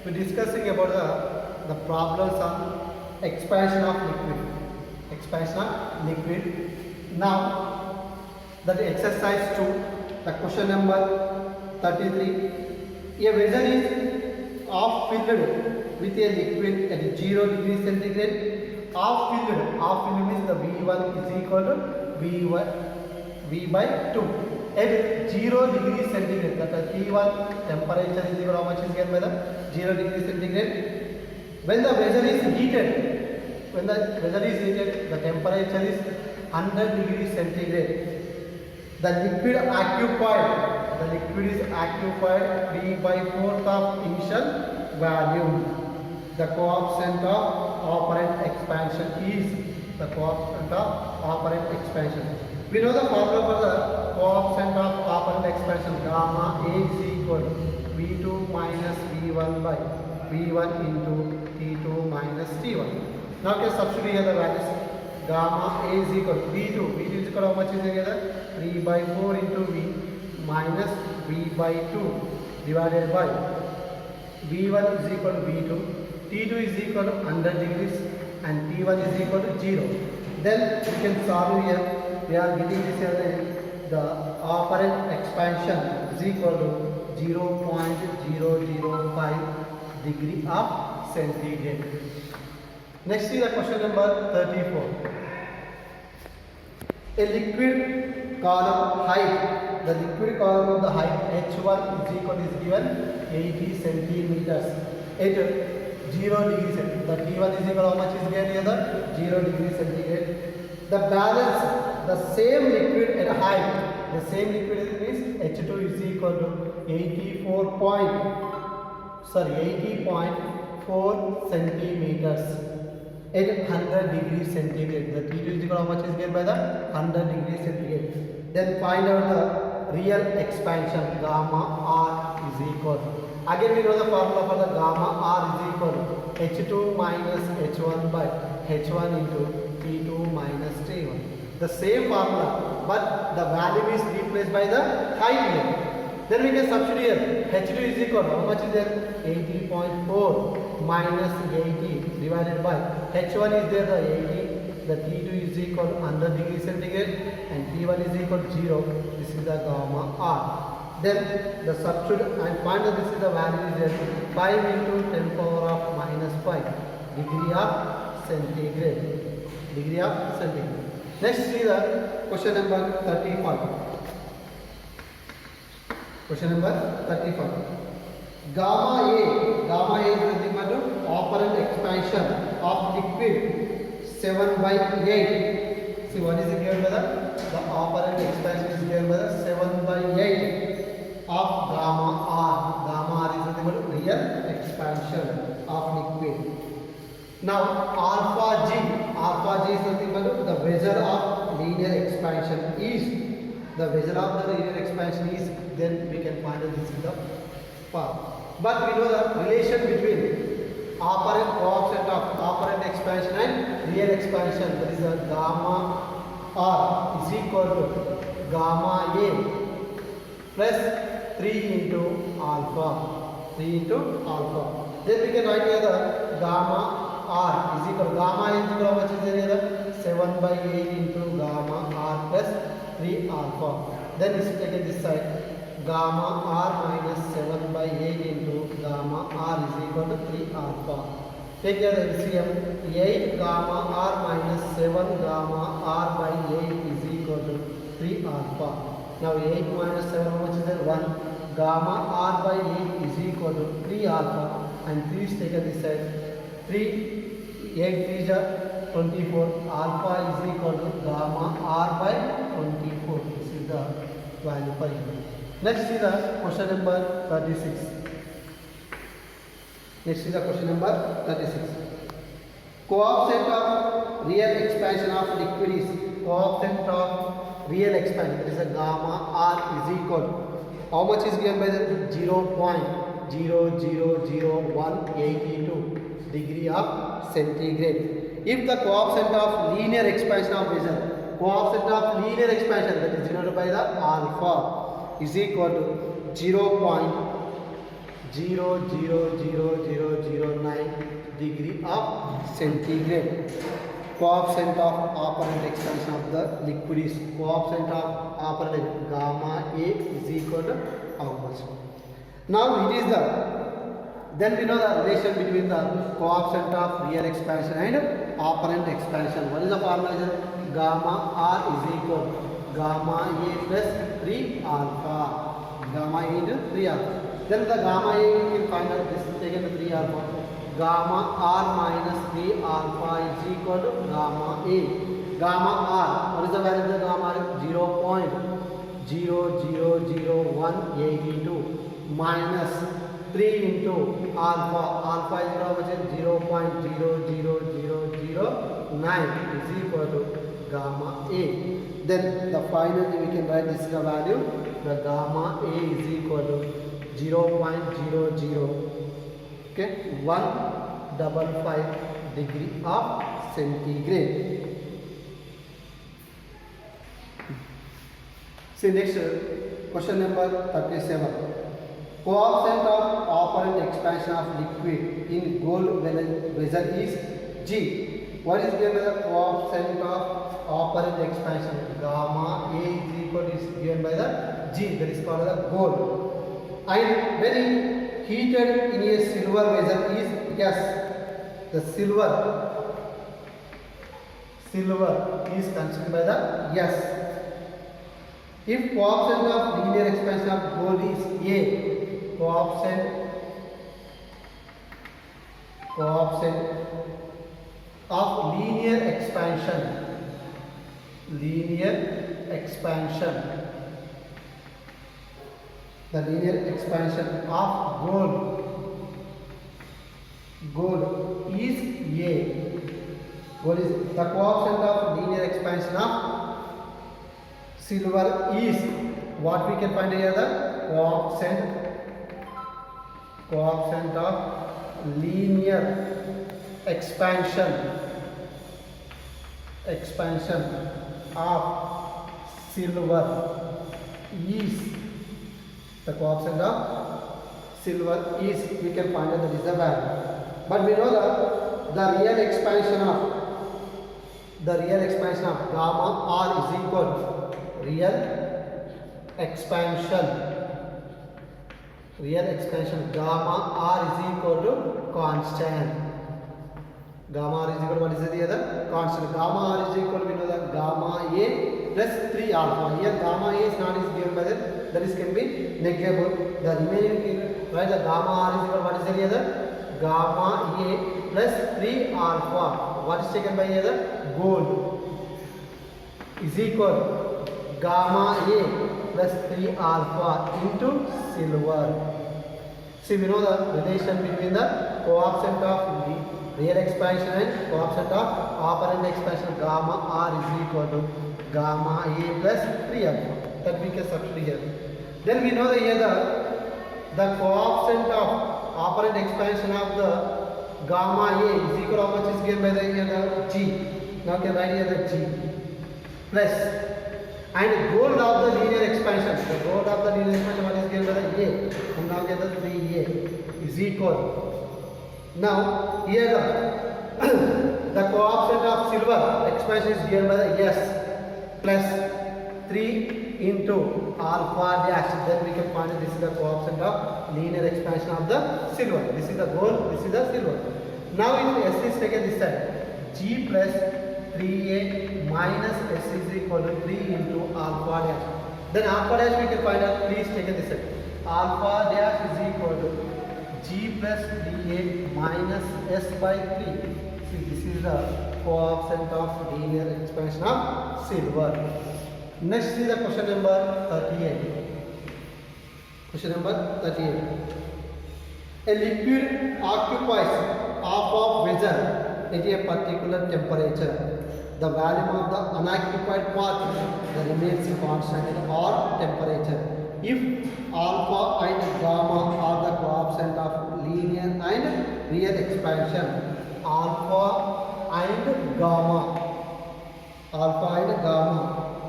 we're discussing about the problems on expansion of liquid. Expansion of liquid. Now, that exercise 2, the question number 33. A vessel is half filled with a liquid at 0 degrees centigrade. Half filled means the V1 is equal to V by 2. At 0 degrees centigrade, that is T1 temperature is equal to how much is given by the 0 degrees centigrade. When the vessel is heated, the temperature is 100 degrees centigrade. The liquid is occupied 3 by 4th of initial volume. The coefficient of operant expansion is the coefficient of operant expansion. We know the formula for the coefficient of operant expansion. Gamma A is equal to V2 minus V1 by V1 into T2 minus T1. Now can substitute here the values. Gamma A is equal to V2. V2 is equal to how much is here? 3 by 4 into V minus V by 2 divided by V1 is equal to V2. T2 is equal to 100 degrees and T1 is equal to 0. Then we can solve here. We are getting this here, the operant expansion is equal to 0.005 degree of centigrade. Next is the question number 34. A liquid column height, the liquid column of the height H1 is equal is given 80 centimeters at 0 degrees centigrade. The T1 is equal to how much is given here? The 0 degrees centigrade. The balance, the same liquid at height, the same liquid is H2 is equal to 80.4 centimeters at 100 degrees centigrade. The T2 is equal to how much is given by the 100 degrees centigrade. Then find out the real expansion. Gamma R is equal. Again we know the formula for the gamma R is equal to H2 minus H1 by H1 into T2 minus T1. The same formula, but the value is replaced by the height here. Then we can substitute here. H2 is equal to how much is there? 80.4 minus 80 divided by H1 is there the 80. The T2 is equal to 100 degrees centigrade and T1 is equal to 0. This is the gamma R. Then the substitute and find that this is the value is there 5 into 10 power of minus 5 degree of centigrade. Degree of centigrade. Next is the question number 35. Question number 35. Gamma A is nothing but operant expansion of liquid 7 by 8. See what is it given by the operant expansion is given by the 7 by 8 of gamma R. Gamma R is nothing but real expansion of liquid. Now alpha G is nothing but the vessel of linear expansion is. The vessel of the linear expansion is, then we can find that this is the part. But we know the relation between operant coefficient of operant expansion and real expansion. That is the gamma R is equal to gamma A plus 3 into alpha. Then we can write here the gamma R is equal to gamma is equal to how much is there here? 7 by 8 into gamma R plus 3 alpha. Then is taken this side. Gamma R minus 7 by 8 into gamma R is equal to 3 alpha. Take here the LCM. 8 gamma R minus 7 gamma R by 8 is equal to 3 alpha. Now 8 minus 7 how much is there? 1. Gamma R by 8 is equal to 3 alpha and 3 is taken this side. 8 is 24. Alpha is equal to gamma R by 24. This is the value for you. Next is the question number 36. Coefficient of real expansion of liquid is coefficient of real expansion. That is a gamma R is equal to how much is given by the 0.0000182 degree of centigrade. If the coefficient of linear expansion of vessel, coefficient of linear expansion that is denoted by the alpha is equal to 0.005 0.00009 degree of centigrade. Coefficient of operant expansion of the liquid is coefficient of operant gamma A is equal to how much? Now it is the, then we know the relation between the coefficient of real expansion and operant expansion. What is the formula? Gamma R is equal to gamma A plus 3 alpha. Gamma A into 3 alpha. Then the gamma A you can find out this is taken to 3 alpha. Gamma R minus 3 alpha is equal to gamma A. Gamma R, what is the value of the gamma R? 0.0000182 minus 3 into alpha. Alpha is how much? 0.00009 is equal to gamma A. Then the final we can write this is the value. The gamma A is equal to 0.00 okay 155 degree of centigrade. See next question number 37. Coefficient of operant expansion of liquid in gold vessel is G. What is given by the coefficient of operant expansion? Gamma A is equal is given by the G, that is called the gold. And when heated in a silver vessel is, yes, the silver is considered by the yes. If coefficient of linear expansion of gold is A, coefficient of linear expansion the linear expansion of gold is A. What is the coefficient of linear expansion of silver is, what we can find here? The coefficient of linear expansion of silver is, the coefficient of silver is, we can find out that is the value. But we know that the real expansion of gamma R is equal to real expansion gamma R is equal to constant. Gamma R is equal to what is the other? Constant. Gamma R is equal to, we know that gamma A plus 3 alpha. Here gamma A is not is given by that is can be negligible. The remaining, right, the gamma R is equal to what is the other? Gamma A plus 3 alpha. What is taken by other? Gold is equal gamma A plus 3 alpha into silver. See, we know the relation between the coefficient of real expansion and coefficient of operant expansion. Gamma R is equal to gamma A plus 3 alpha. That we can substitute here. Then we know that here the coefficient of operant expansion of the gamma A is equal to how much is given by the G. Now can write here the G plus and gold of the linear expansion. The gold of the linear expansion what is given by the A, and now get the 3A is equal. Now here the coefficient of silver expansion is given by the S plus 3 into alpha dash. Then we can find that this is the coefficient of linear expansion of the silver. This is the gold, this is the silver. Now if S is taken this side, G plus 3A minus S is equal to 3 into alpha dash. Then alpha dash we can find out, please take this side. Alpha dash is equal to G plus 3A minus S by 3. See, this is the coefficient of linear expansion of silver. Next is the question number 38. Question number 38. A liquid occupies half of vessel at a particular temperature. The volume of the unoccupied part remains constant or temperature. If alpha and gamma are the coefficient of linear and real expansion, alpha and gamma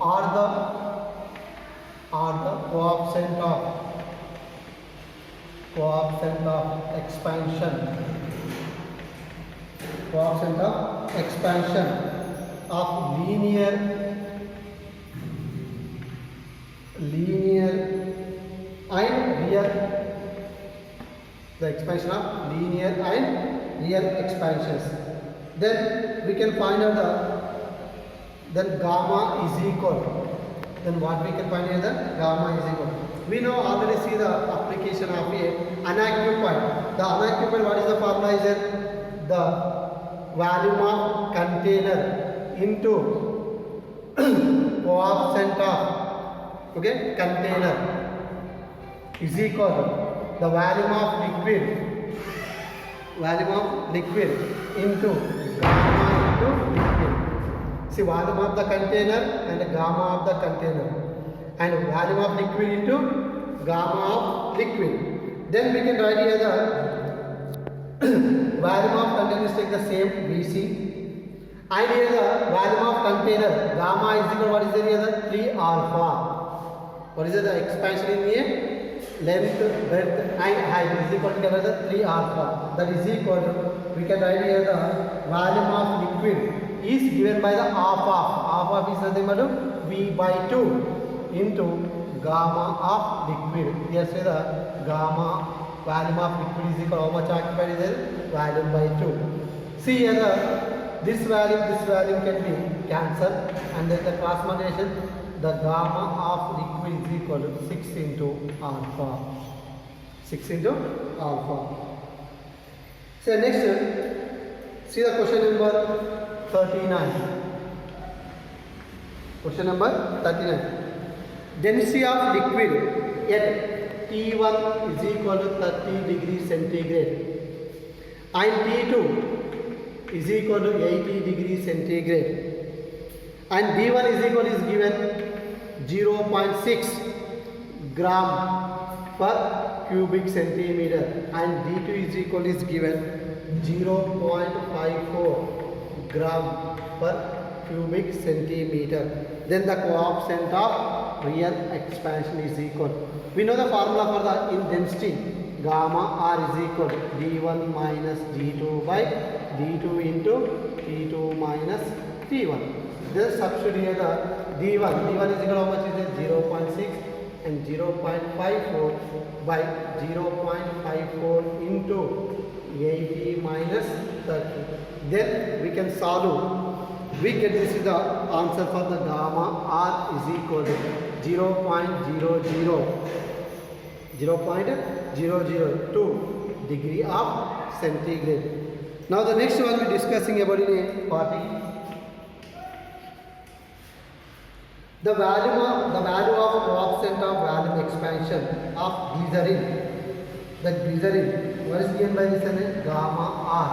are the coefficient of coefficient of expansion, coefficient of expansion of linear and real, the expansion of linear and real expansions. Then we can find out then gamma is equal. Then what we can find here, the gamma is equal. We know already see the application of an occupied. The unoccupied, what is the formula is it? The volume of container into coefficient of container is equal to the volume of liquid into gamma into liquid. See, volume of the container and the gamma of the container, and volume of liquid into gamma of liquid. Then we can write here the volume of container is take the same Vc, and here the volume of container gamma is equal, what is there here, the 3 alpha. What is it? The expansion in here, length, breadth and height is equal to the 3 alpha. That is equal to, we can write here the volume of liquid is given by the half of is nothing but V by 2 into gamma of liquid. Here say the gamma volume of liquid is equal, how much occupied is there? Volume by 2. See here this value can be cancelled, and then the cross multiplication, the gamma of liquid is equal to 6 into alpha. 6 into alpha. So next, see the question number 39. Question number 39. Density of liquid at T1 is equal to 30 degrees centigrade and T2 is equal to 80 degrees centigrade. And D1 is equal is given 0.6 gram per cubic centimeter, and D2 is equal is given 0.54 gram per cubic centimeter. Then the coefficient of real expansion is equal. We know the formula for the in density, gamma R is equal to D1 minus D2 by D2 into T2 minus T1. Then substitute here the D1 is equal to how much is it? 0.6 and 0.54 by 0.54 into 80 minus 30. Then we can solve. We get this is the answer for the gamma R is equal to 0.002 degree of centigrade. Now the next one we are discussing about in a party. The value of coefficient of volume expansion of glycerin. The glycerin, what is given by this name? Gamma R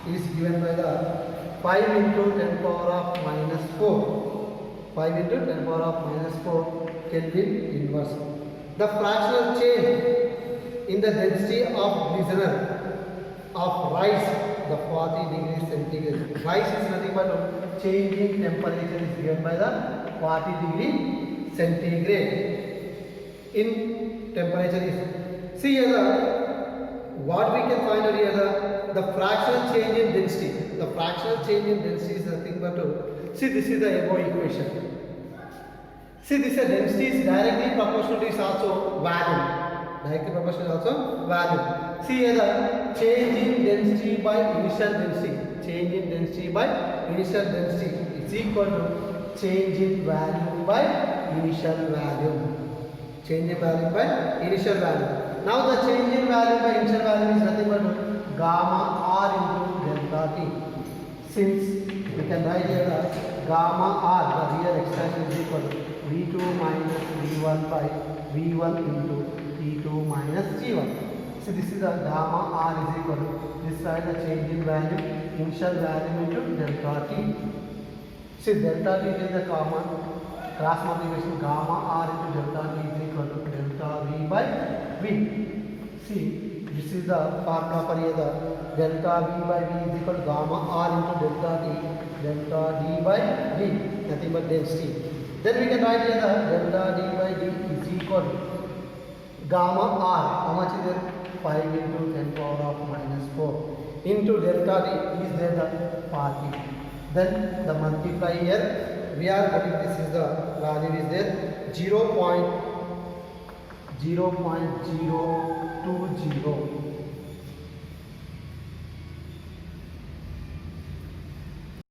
is given by the 5 into 10 power of minus 4. 5 into 10 power of minus 4 Kelvin inverse. The fractional change in the density of glycerin of rice, the 40 degrees centigrade. Rice is nothing but change in temperature is given by the 40 degree centigrade in temperature is. See here what we can find out here the fractional change in density. The fractional change in density is nothing but see this is the above equation. See this density is directly proportional to is also volume. Directly proportional is also volume. See here the change in density by initial density. Change in density by initial density is equal to change in value by initial value. Change in value by initial value. Now the change in value by initial value is nothing but gamma R into delta T. Since we can write here the gamma R, the real expansion is equal to V2 minus V1 by V1 into T2 minus G1. So this is the gamma R is equal to this side the change in value, initial value into delta T. See delta T is the common cross multiplication, gamma R into delta T is equal to delta V by V. See this is the formula for here the delta V by V is equal to gamma R into delta T, delta D by V, nothing but density. Then we can write here the delta D by D is equal to gamma R, how much is it? 5 into 10 power of minus 4 into delta D is there the 40. Then the multiplier we are getting, this is the value is there 0.020.